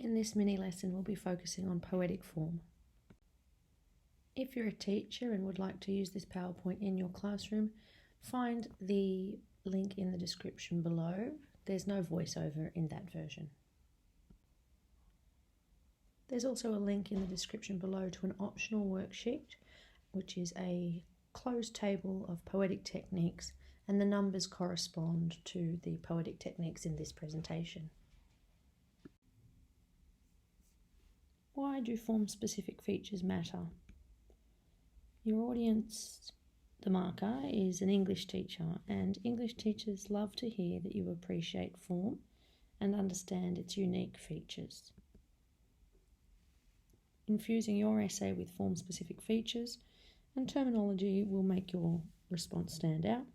In this mini lesson, we'll be focusing on poetic form. If you're a teacher and would like to use this PowerPoint in your classroom, find the link in the description below. There's no voiceover in that version. There's also a link in the description below to an optional worksheet, which is a closed table of poetic techniques, and the numbers correspond to the poetic techniques in this presentation. Why do form-specific features matter? Your audience, the marker, is an English teacher, and English teachers love to hear that you appreciate form and understand its unique features. Infusing your essay with form-specific features and terminology will make your response stand out,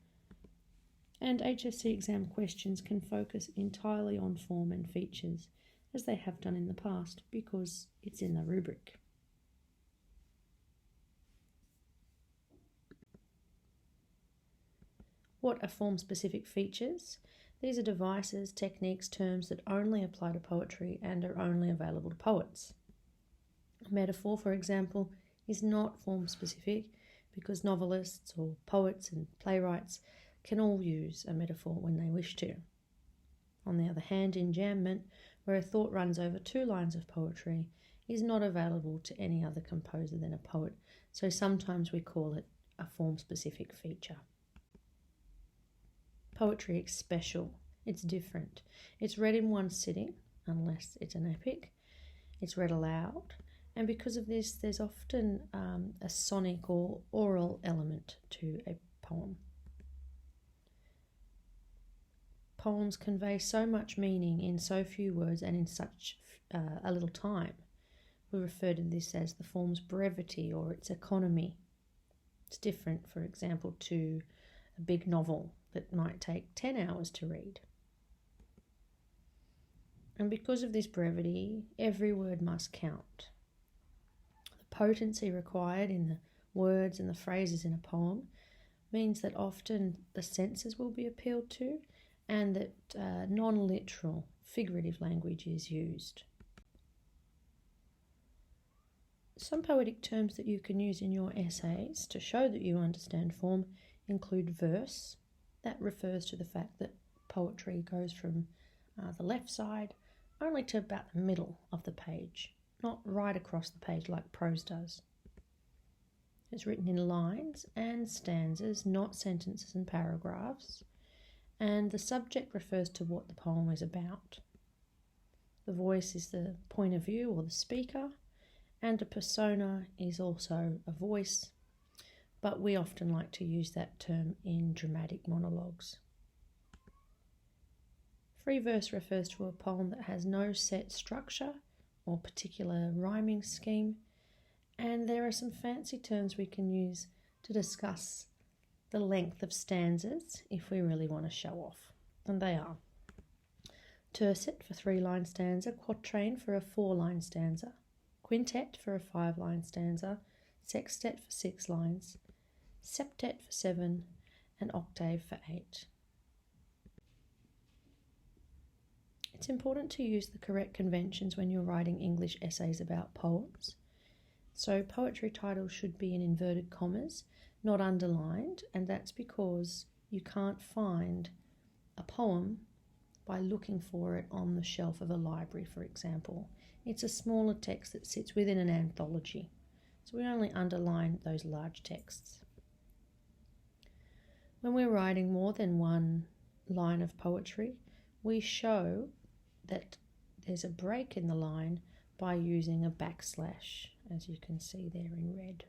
and HSC exam questions can focus entirely on form and features, as they have done in the past, because it's in the rubric. What are form-specific features? These are devices, techniques, terms that only apply to poetry and are only available to poets. A metaphor, for example, is not form-specific because novelists or poets and playwrights can all use a metaphor when they wish to. On the other hand, enjambment, where a thought runs over 2 lines of poetry, is not available to any other composer than a poet, so sometimes we call it a form-specific feature. Poetry is special. It's different. It's read in one sitting, unless it's an epic. It's read aloud, and because of this, there's often a sonic or oral element to a poem. Poems convey so much meaning in so few words and in such a little time. We refer to this as the form's brevity or its economy. It's different, for example, to a big novel that might take 10 hours to read. And because of this brevity, every word must count. The potency required in the words and the phrases in a poem means that often the senses will be appealed to, and that non-literal, figurative language is used. Some poetic terms that you can use in your essays to show that you understand form include verse. That refers to the fact that poetry goes from the left side only to about the middle of the page, not right across the page like prose does. It's written in lines and stanzas, not sentences and paragraphs. And the subject refers to what the poem is about. The voice is the point of view or the speaker, and a persona is also a voice, but we often like to use that term in dramatic monologues. Free verse refers to a poem that has no set structure or particular rhyming scheme, and there are some fancy terms we can use to discuss the length of stanzas if we really want to show off, and they are tercet for 3-line stanza, quatrain for a 4-line stanza, quintet for a 5-line stanza, sextet for 6 lines, septet for 7, and octave for 8. It's important to use the correct conventions when you're writing English essays about poems. So poetry titles should be in inverted commas, not underlined, and that's because you can't find a poem by looking for it on the shelf of a library, for example. It's a smaller text that sits within an anthology, so we only underline those large texts. When we're writing more than one line of poetry, we show that there's a break in the line by using a backslash, as you can see there in red.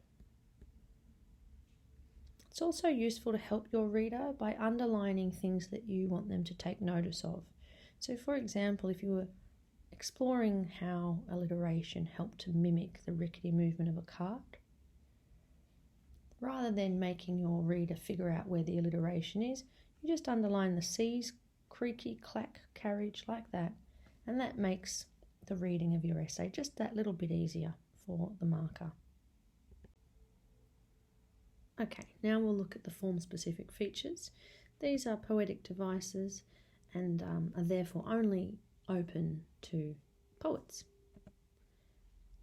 It's also useful to help your reader by underlining things that you want them to take notice of. So for example, if you were exploring how alliteration helped to mimic the rickety movement of a cart, rather than making your reader figure out where the alliteration is, you just underline the C's, creaky, clack, carriage, like that, and that makes the reading of your essay just that little bit easier for the marker. Okay, now we'll look at the form-specific features. These are poetic devices and are therefore only open to poets.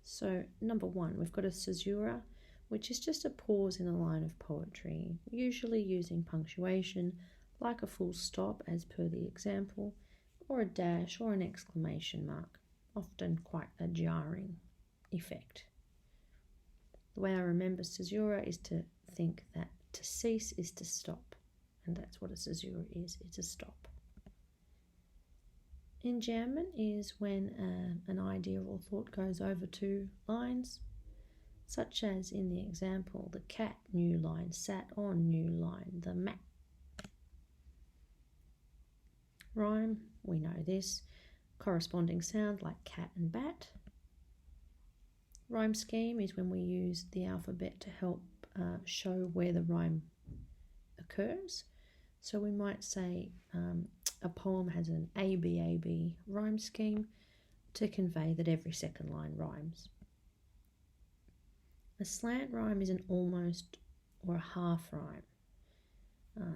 So number 1, we've got a caesura, which is just a pause in a line of poetry, usually using punctuation like a full stop as per the example, or a dash or an exclamation mark, often quite a jarring effect. The way I remember caesura is to think that to cease is to stop, and that's what a caesura is, it's a stop. Enjambment is when an idea or thought goes over 2 lines, such as in the example, the cat, new line, sat on, new line, the mat. Rhyme, we know this, corresponding sound like cat and bat. Rhyme scheme is when we use the alphabet to help show where the rhyme occurs. So we might say a poem has an ABAB rhyme scheme to convey that every second line rhymes. A slant rhyme is an almost or a half rhyme,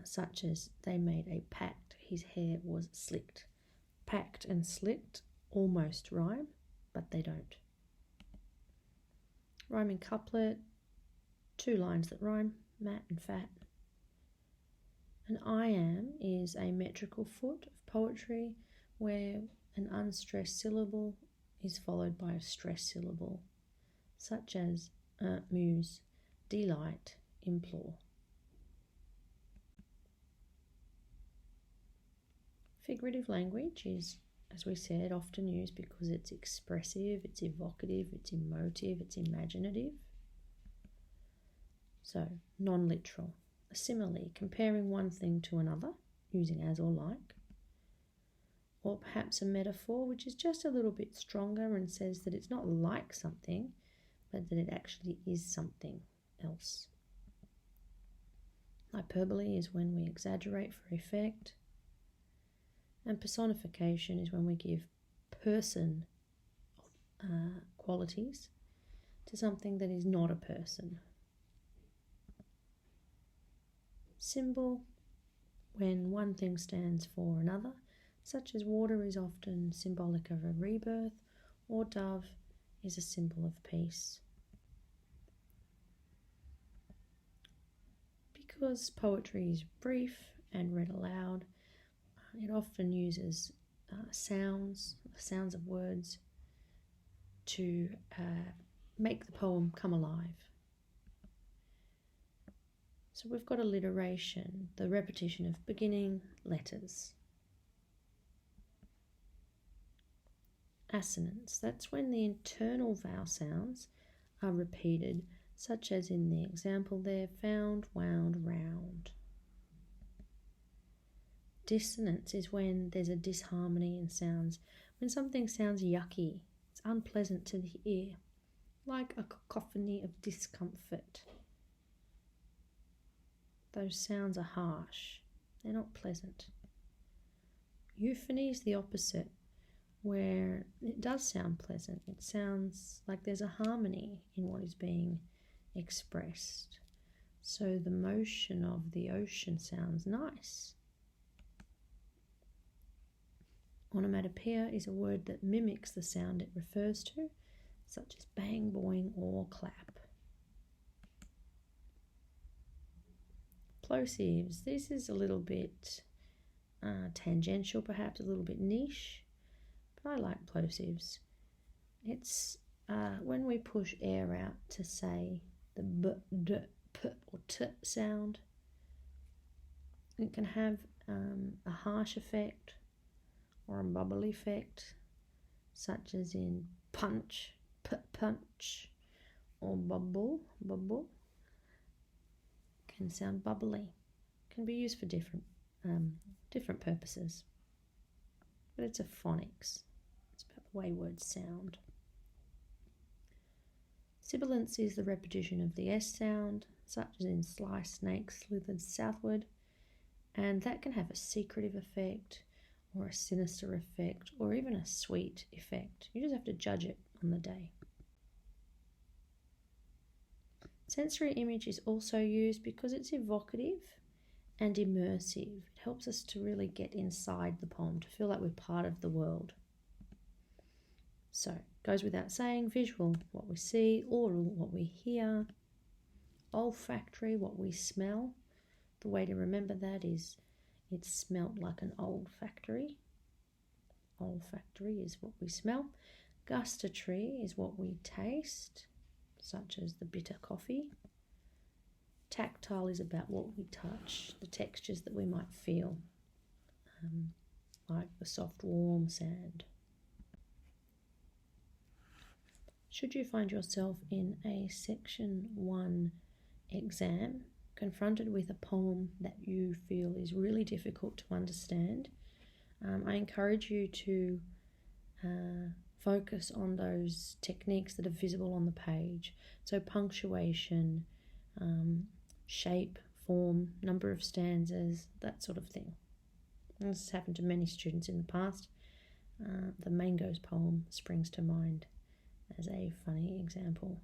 such as they made a pact, his hair was slicked. Packed and slicked almost rhyme, but they don't. Rhyming couplet, 2 lines that rhyme, mat and fat. An iamb is a metrical foot of poetry where an unstressed syllable is followed by a stressed syllable, such as muse, delight, implore. Figurative language is, as we said, often used because it's expressive, it's evocative, it's emotive, it's imaginative. So, non-literal. A simile, comparing one thing to another, using as or like. Or perhaps a metaphor, which is just a little bit stronger and says that it's not like something, but that it actually is something else. Hyperbole is when we exaggerate for effect. And personification is when we give person qualities to something that is not a person. Symbol, when one thing stands for another, such as water is often symbolic of a rebirth, or dove is a symbol of peace. Because poetry is brief and read aloud, it often uses sounds of words to make the poem come alive. So we've got alliteration, the repetition of beginning letters. Assonance, that's when the internal vowel sounds are repeated, such as in the example there, found, wound, round. Dissonance is when there's a disharmony in sounds, when something sounds yucky, it's unpleasant to the ear, like a cacophony of discomfort. Those sounds are harsh, they're not pleasant. Euphony is the opposite, where it does sound pleasant. It sounds like there's a harmony in what is being expressed. So the motion of the ocean sounds nice. Onomatopoeia is a word that mimics the sound it refers to, such as bang, boing, or clap. Plosives, this is a little bit tangential, perhaps a little bit niche, but I like plosives. It's when we push air out to say the b, d, p, or t sound. It can have a harsh effect or a bubble effect, such as in punch, punch, or bubble, can sound bubbly. Can be used for different purposes, but it's a phonics. It's about the way words sound. Sibilance is the repetition of the S sound, such as in slice, snake, slithered southward, and that can have a secretive effect or a sinister effect or even a sweet effect. You just have to judge it on the day. Sensory image is also used because it's evocative and immersive. It helps us to really get inside the poem, to feel like we're part of the world. So, goes without saying, visual, what we see, oral, what we hear, olfactory, what we smell. The way to remember that is it smelt like an old factory. Olfactory is what we smell. Gustatory is what we taste, such as the bitter coffee. Tactile is about what we touch, the textures that we might feel, like the soft, warm sand. Should you find yourself in a Section 1 exam confronted with a poem that you feel is really difficult to understand, I encourage you to focus on those techniques that are visible on the page. So punctuation, shape, form, number of stanzas, that sort of thing. And this has happened to many students in the past. The Mangoes poem springs to mind as a funny example.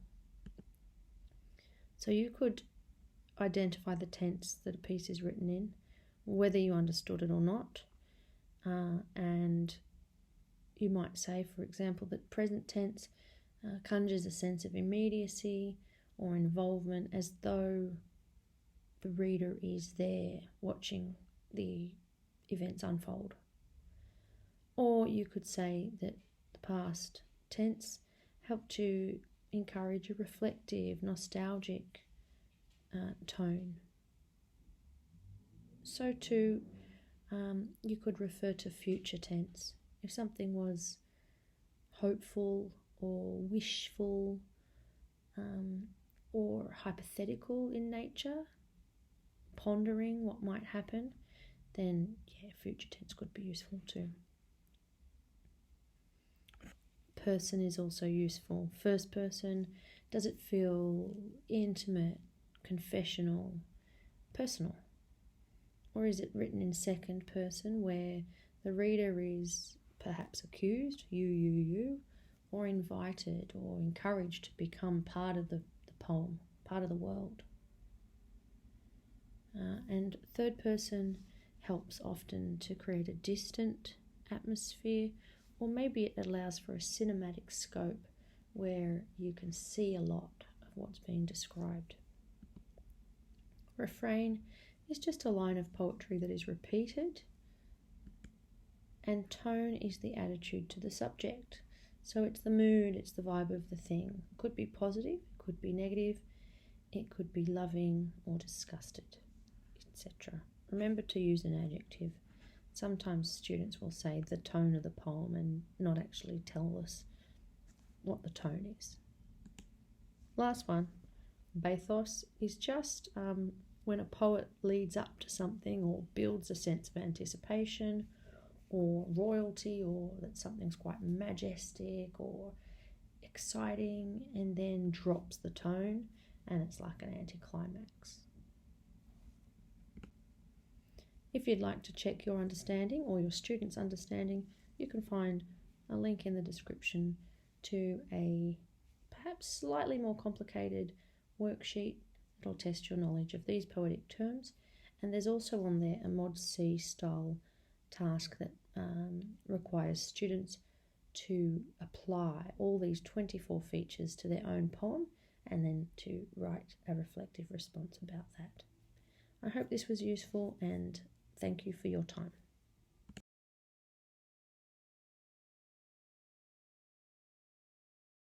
So you could identify the tense that a piece is written in, whether you understood it or not, and you might say, for example, that present tense conjures a sense of immediacy or involvement, as though the reader is there watching the events unfold. Or you could say that the past tense helped to encourage a reflective, nostalgic tone. So too, you could refer to future tense. If something was hopeful or wishful or hypothetical in nature, pondering what might happen, then future tense could be useful too. Person is also useful. First person, does it feel intimate, confessional, personal? Or is it written in second person where the reader is perhaps accused, you, or invited or encouraged to become part of the poem, part of the world? And third person helps often to create a distant atmosphere, or maybe it allows for a cinematic scope where you can see a lot of what's being described. Refrain is just a line of poetry that is repeated, and tone is the attitude to the subject. So it's the mood, it's the vibe of the thing. It could be positive, it could be negative, it could be loving or disgusted, etc. Remember to use an adjective. Sometimes students will say the tone of the poem and not actually tell us what the tone is. Last one, bathos is just when a poet leads up to something or builds a sense of anticipation or royalty, or that something's quite majestic or exciting, and then drops the tone and it's like an anticlimax. If you'd like to check your understanding or your students' understanding, you can find a link in the description to a perhaps slightly more complicated worksheet that'll test your knowledge of these poetic terms. And there's also on there a Mod C style task that requires students to apply all these 24 features to their own poem and then to write a reflective response about that. I hope this was useful, and thank you for your time.